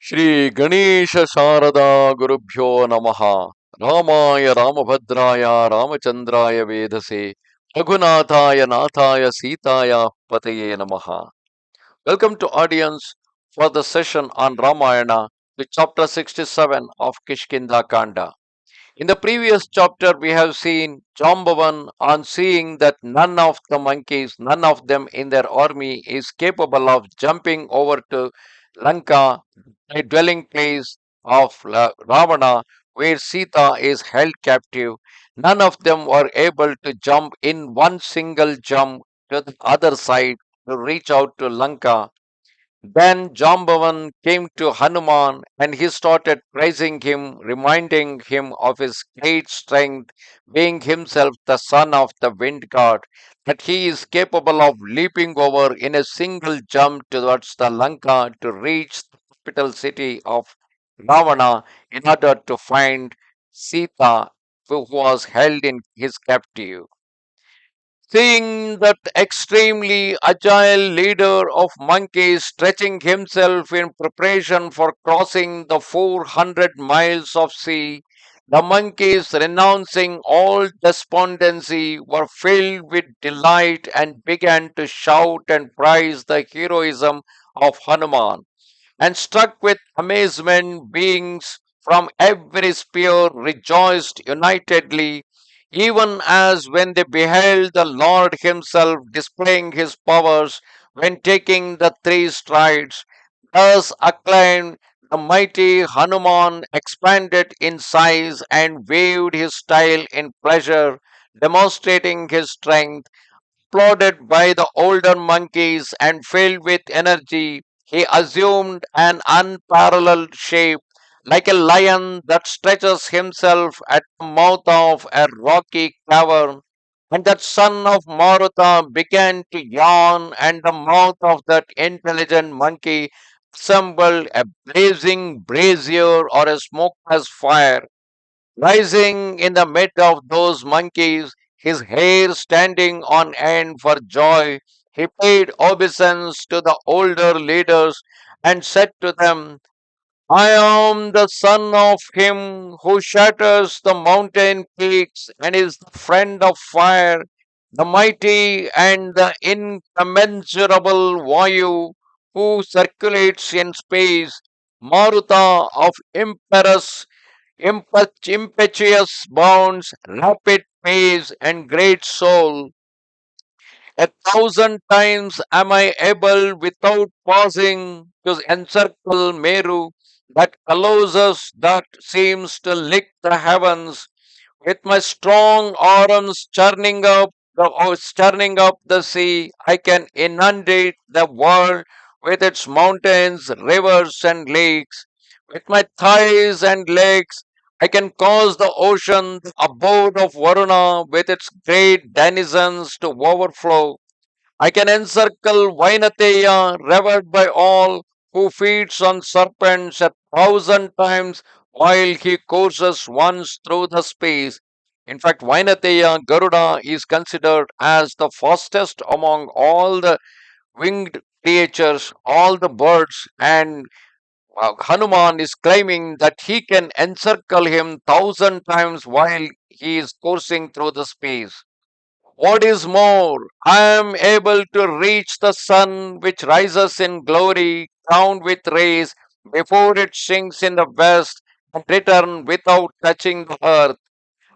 Shri Ganesha Sharada Gurubhyo Namaha Ramaya Ramabhadraya Ramachandraya Vedase Raghunathaya Nathaya Sitaya Pataye Namaha. Welcome to audience for the session on Ramayana with chapter 67 of Kishkindha Kanda. In the previous chapter, we have seen Jambavan on seeing that none of the monkeys, none of them in their army is capable of jumping over to Lanka, a dwelling place of Ravana, where Sita is held captive. None of them were able to jump in one single jump to the other side to reach out to Lanka. Then Jambavan came to Hanuman and he started praising him, reminding him of his great strength, being himself the son of the wind god, that he is capable of leaping over in a single jump towards the Lanka to reach the capital city of Ravana in order to find Sita, who was held in his captive. Seeing that extremely agile leader of monkeys stretching himself in preparation for crossing the 400 miles of sea, the monkeys, renouncing all despondency, were filled with delight and began to shout and praise the heroism of Hanuman, and struck with amazement, beings from every sphere rejoiced unitedly, even as when they beheld the Lord Himself displaying His powers when taking the three strides. Thus acclaimed, the mighty Hanuman expanded in size and waved his tail in pleasure, demonstrating his strength. Applauded by the older monkeys and filled with energy, he assumed an unparalleled shape, like a lion that stretches himself at the mouth of a rocky cavern. And that son of Marutha began to yawn, and the mouth of that intelligent monkey assembled a blazing brazier or a smokeless fire. Rising in the midst of those monkeys, his hair standing on end for joy, he paid obeisance to the older leaders and said to them, I am the son of him who shatters the mountain peaks and is the friend of fire, the mighty and the incommensurable Vayu who circulates in space, Maruta of impetuous bounds, rapid pace, and great soul. 1,000 times am I able without pausing to encircle Meru, that colossus that seems to lick the heavens, with my strong arms churning up the sea. I can inundate the world with its mountains, rivers, and lakes. With my thighs and legs, I can cause the ocean, the abode of Varuna, with its great denizens to overflow. I can encircle Vainateya, revered by all, who feeds on serpents 1,000 times while he courses once through the space. In fact, Vainateya Garuda is considered as the fastest among all the winged creatures, all the birds, and Hanuman is claiming that he can encircle him 1,000 times while he is coursing through the space. What is more, I am able to reach the sun which rises in glory, crowned with rays, before it sinks in the west, and return without touching the earth.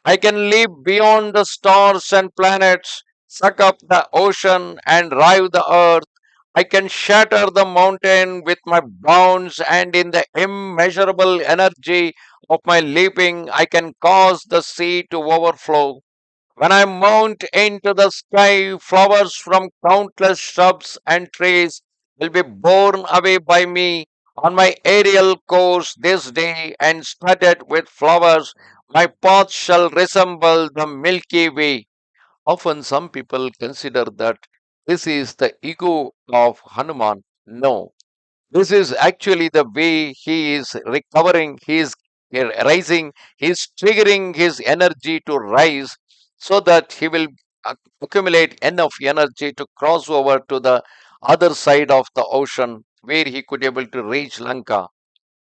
I can leap beyond the stars and planets, suck up the ocean, and rive the earth. I can shatter the mountain with my bounds, and in the immeasurable energy of my leaping, I can cause the sea to overflow. When I mount into the sky, flowers from countless shrubs and trees will be borne away by me on my aerial course this day, and studded with flowers, my path shall resemble the Milky Way. Often, some people consider that this is the ego of Hanuman. No, this is actually the way he is recovering, he is rising, he is triggering his energy to rise so that he will accumulate enough energy to cross over to the other side of the ocean where he could able to reach Lanka.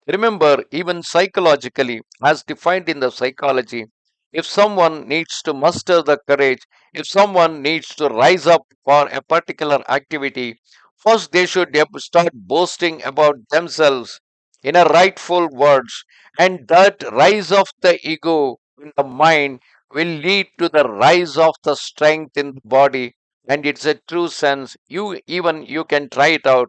Remember, even psychologically, as defined in the psychology, if someone needs to muster the courage, if someone needs to rise up for a particular activity, first they should start boasting about themselves in a rightful words, and that rise of the ego in the mind will lead to the rise of the strength in the body, and it's a true sense. You can try it out,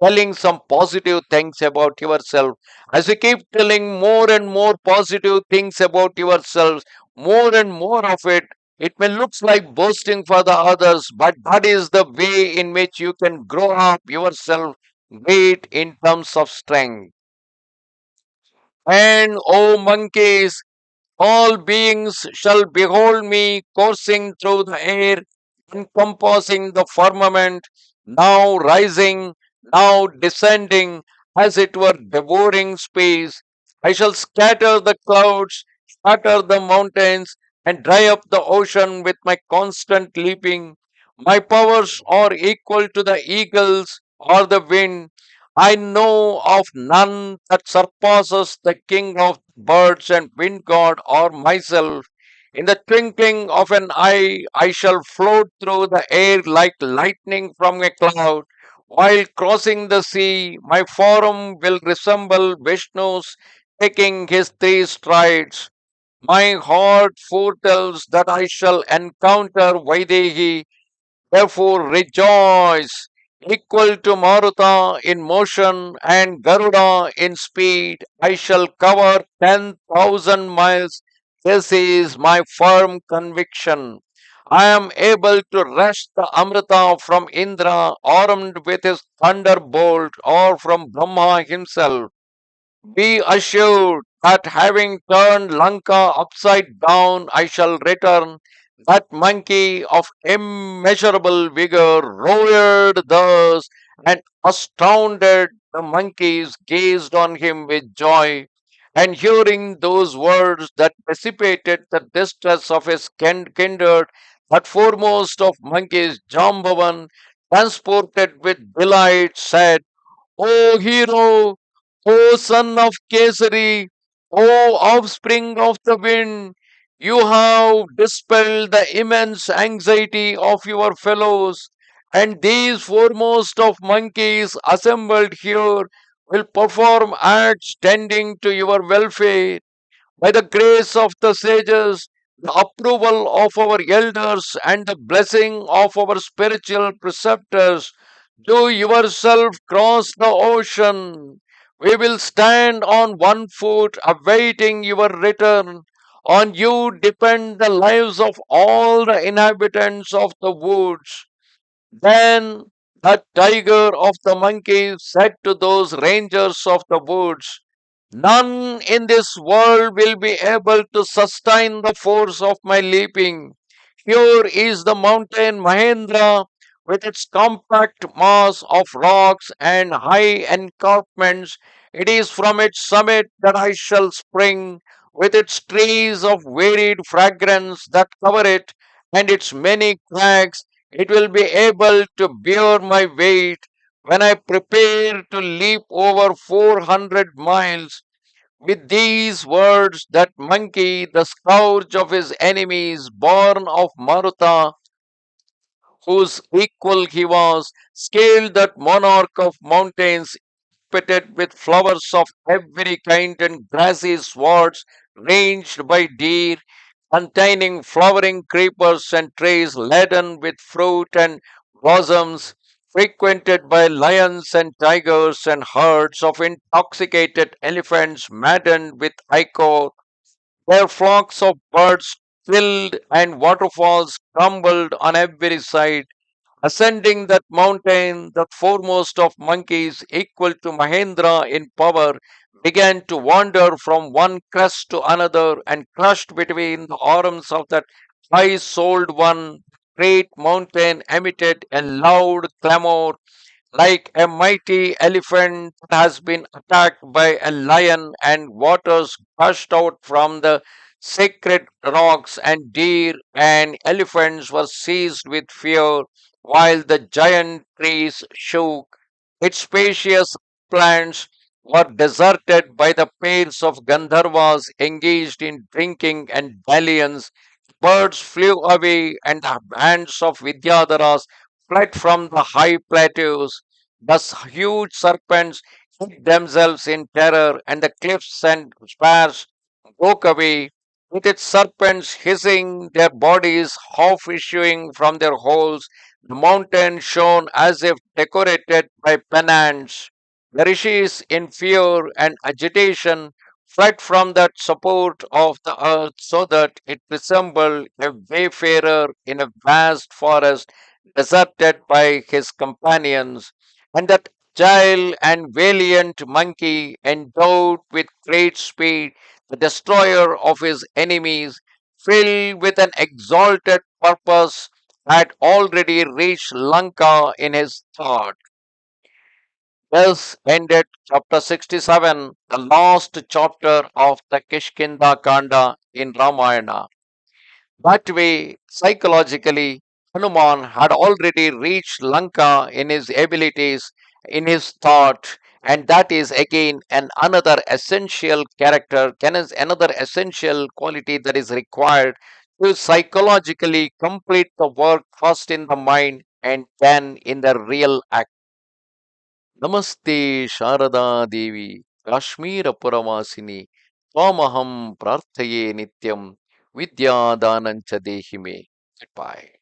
telling some positive things about yourself. As you keep telling more and more positive things about yourselves, more and more of it, it may look like boasting for the others, but that is the way in which you can grow up yourself great in terms of strength. And oh monkeys, all beings shall behold me coursing through the air, encompassing the firmament, now rising, now descending, as it were devouring space. I shall scatter the clouds, shatter the mountains, and dry up the ocean with my constant leaping. My powers are equal to the eagles or the wind. I know of none that surpasses the king of birds and wind god or myself. In the twinkling of an eye, I shall float through the air like lightning from a cloud. While crossing the sea, my form will resemble Vishnu's taking his three strides. My heart foretells that I shall encounter Vaidehi. Therefore rejoice, equal to Maruta in motion and Garuda in speed. I shall cover 10,000 miles. This is my firm conviction. I am able to wrest the Amrita from Indra, armed with his thunderbolt, or from Brahma himself. Be assured that having turned Lanka upside down, I shall return. That monkey of immeasurable vigor roared thus, and astounded the monkeys gazed on him with joy. And hearing those words that dissipated the distress of his kindred, that foremost of monkeys, Jambavan, transported with delight, said, O hero, O son of Kesari, O offspring of the wind, you have dispelled the immense anxiety of your fellows, and these foremost of monkeys assembled here will perform acts tending to your welfare. By the grace of the sages, the approval of our elders, and the blessing of our spiritual preceptors, do yourself cross the ocean. We will stand on one foot awaiting your return. On you depend the lives of all the inhabitants of the woods. Then the tiger of the monkeys said to those rangers of the woods, none in this world will be able to sustain the force of my leaping. Here is the mountain Mahendra with its compact mass of rocks and high encampments. It is from its summit that I shall spring, with its trees of varied fragrance that cover it, and its many crags. It will be able to bear my weight when I prepare to leap over 400 miles. With these words, that monkey, the scourge of his enemies, born of Maruta, whose equal he was, scaled that monarch of mountains, petted with flowers of every kind and grassy swards ranged by deer, containing flowering creepers and trees laden with fruit and blossoms, frequented by lions and tigers and herds of intoxicated elephants maddened with ichor. Their flocks of birds filled and waterfalls crumbled on every side. Ascending that mountain, the foremost of monkeys, equal to Mahendra in power, began to wander from one crest to another, and crushed between the arms of that high souled one. Great mountain emitted a loud clamor like a mighty elephant that has been attacked by a lion, and waters gushed out from the sacred rocks, and deer and elephants were seized with fear, while the giant trees shook. Its spacious plants were deserted by the pairs of Gandharvas engaged in drinking and dalliance. Birds flew away, and the bands of Vidyadharas fled from the high plateaus. Thus, huge serpents hid themselves in terror, and the cliffs and spires broke away, with its serpents hissing, their bodies half issuing from their holes. The mountain shone as if decorated by pennants. The rishis, in fear and agitation, fled from that support of the earth so that it resembled a wayfarer in a vast forest deserted by his companions. And that agile and valiant monkey, endowed with great speed, the destroyer of his enemies, filled with an exalted purpose, had already reached Lanka in his thought. Thus ended chapter 67, the last chapter of the Kishkindha Kanda in Ramayana. That way, psychologically, Hanuman had already reached Lanka in his abilities, in his thought, and that is again another essential character, another essential quality that is required to psychologically complete the work first in the mind and then in the real act. नमस्ते शारदा देवी काश्मीरपुरवासिनी त्वामहं प्रार्थये नित्यं विद्यादानं च देहि मे. Goodbye.